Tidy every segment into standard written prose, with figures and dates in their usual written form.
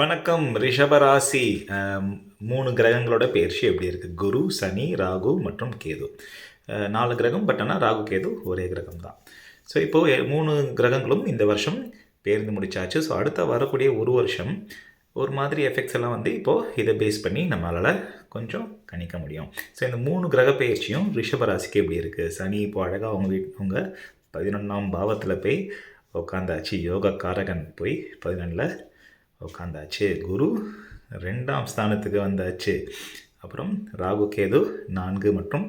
வணக்கம் ரிஷபராசி. 3 கிரகங்களோட பெயர்ச்சி எப்படி இருக்குது? குரு, சனி, ராகு மற்றும் கேது. 4 கிரகம், பட் ஆனால் ராகு கேது ஒரே கிரகம் தான். ஸோ இப்போது 3 கிரகங்களும் இந்த வருஷம் பேர்ந்து முடிச்சாச்சு. ஸோ அடுத்த வரக்கூடிய ஒரு வருஷம் ஒரு மாதிரி எஃபெக்ட்ஸ் எல்லாம் வந்து இப்போது இதை பேஸ் பண்ணி நம்மளால் கொஞ்சம் கணிக்க முடியும். ஸோ இந்த 3 கிரக பெயர்ச்சியும் ரிஷபராசிக்கு எப்படி இருக்குது? சனி இப்போ அழகாக அவங்க 11ஆம் பாவத்தில் போய் உட்காந்தாச்சு. யோக காரகன் போய் 11ல் உட்காந்தாச்சு. குரு 2ஆம் ஸ்தானத்துக்கு வந்தாச்சு. அப்புறம் ராகு கேது 4 மற்றும்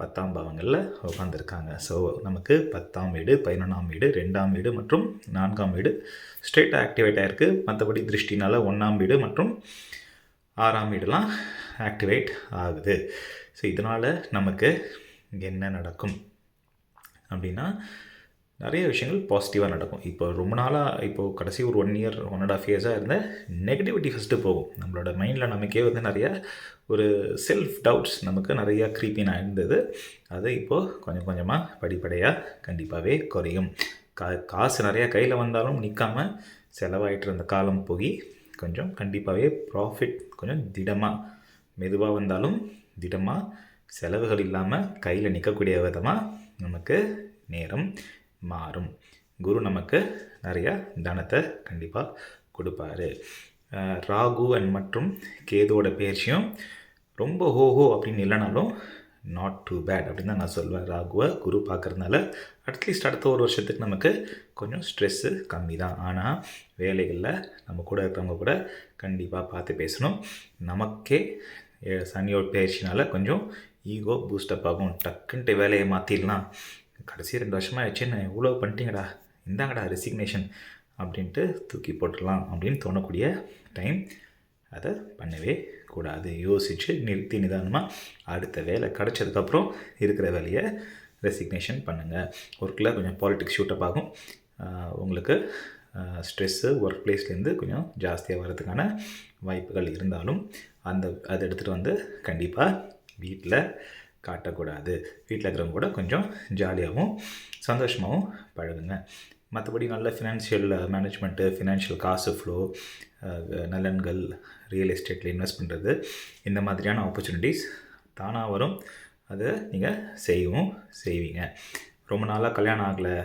10ஆம் பாவங்களில் உட்காந்துருக்காங்க. ஸோ நமக்கு 10ஆம் வீடு, 11ஆம் வீடு, 2ஆம் வீடு மற்றும் 4ஆம் வீடு ஸ்ட்ரெயிட்டாக ஆக்டிவேட் ஆகிருக்கு. மற்றபடி திருஷ்டினால் 1ஆம் வீடு மற்றும் 6ஆம் வீடுலாம் ஆக்டிவேட் ஆகுது. ஸோ இதனால் நமக்கு என்ன நடக்கும் அப்படின்னா, நிறைய விஷயங்கள் பாசிட்டிவாக நடக்கும். இப்போ ரொம்ப நாளாக இப்போது கடைசி ஒரு 1 இயர் 1.5 இயர்ஸாக இருந்த நெகட்டிவிட்டி ஃபஸ்ட்டு போகும். நம்மளோட மைண்டில் நமக்கே வந்து நிறையா ஒரு செல்ஃப் டவுட்ஸ் நமக்கு நிறையா க்ரீப்பினாக இருந்தது. அது இப்போது கொஞ்சம் கொஞ்சமாக படிப்படியாக கண்டிப்பாகவே குறையும். காசு நிறையா கையில் வந்தாலும் நிற்காம செலவாயிட்டு இருந்த காலம் போய் கொஞ்சம் கண்டிப்பாகவே ப்ராஃபிட் கொஞ்சம் திடமாக, மெதுவாக வந்தாலும் திடமாக, செலவுகள் இல்லாமல் கையில் நிற்கக்கூடிய விதமாக நமக்கு நேரம் மாறும். குரு நமக்கு நிறையா தனத்தை கண்டிப்பாக கொடுப்பாரு. ராகு மற்றும் கேதுவோட பயிற்சியும் ரொம்ப ஹோஹோ அப்படின்னு இல்லைனாலும் நாட் டூ பேட் அப்படின்னு தான் நான் சொல்வேன். ராகுவை குரு பார்க்குறதுனால அட்லீஸ்ட் அடுத்த ஒரு வருஷத்துக்கு நமக்கு கொஞ்சம் ஸ்ட்ரெஸ்ஸு கம்மி தான். ஆனால் வேலைகளில் நம்ம கூட இருக்கிறவங்க கூட கண்டிப்பாக பார்த்து பேசணும். நமக்கே சனியோட பயிற்சினால் கொஞ்சம் ஈகோ பூஸ்டப் ஆகும். டக்குன்ட்டு வேலையை மாற்றிடலாம், கடைசி 2 வருஷமாக ஆச்சு, நான் எவ்வளோ பண்ணிட்டீங்கடா, இந்தாங்கடா ரெசிக்னேஷன் அப்படின்ட்டு தூக்கி போட்டுடலாம் அப்படின்னு தோணக்கூடிய டைம். அதை பண்ணவே கூடாது. யோசித்து நிறுத்தி நிதானமாக அடுத்த வேலை கிடச்சதுக்கப்புறம் இருக்கிற வேலையை ரெசிக்னேஷன் பண்ணுங்கள். ஒர்க்கில் கொஞ்சம் பாலிட்டிக்ஸ் ஷூட்டப் ஆகும். உங்களுக்கு ஸ்ட்ரெஸ்ஸு ஒர்க் பிளேஸ்லேருந்து கொஞ்சம் ஜாஸ்தியாக வர்றதுக்கான வாய்ப்புகள் இருந்தாலும் அதை எடுத்துகிட்டு வந்து கண்டிப்பாக வீட்டில் காட்டக்கூடாது. வீட்டில் இருக்கிறவங்க கூட கொஞ்சம் ஜாலியாகவும் சந்தோஷமாகவும் பழகுங்க. மற்றபடி நல்ல ஃபினான்ஷியல் மேனேஜ்மெண்ட்டு, ஃபினான்ஷியல் காசு ஃப்ளோ, நலன்கள், ரியல் எஸ்டேட்டில் இன்வெஸ்ட் பண்ணுறது, இந்த மாதிரியான ஆப்பர்ச்சுனிட்டிஸ் தானாக வரும். அதை நீங்கள் செய்வீங்க. ரொம்ப நாளாக கல்யாணம் ஆகலை,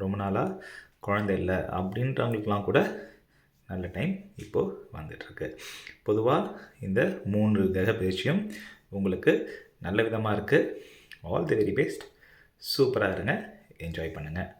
ரொம்ப நாளாக குழந்தை இல்லை அப்படின்றவங்களுக்கெலாம் கூட நல்ல டைம் இப்போது வந்துட்டுருக்கு. பொதுவாக இந்த 3 கிரக பயிற்சியும் உங்களுக்கு நல்ல விதமாக இருக்குது. All the very best. சூப்பராக இருங்க, என்ஜாய் பண்ணுங்கள்.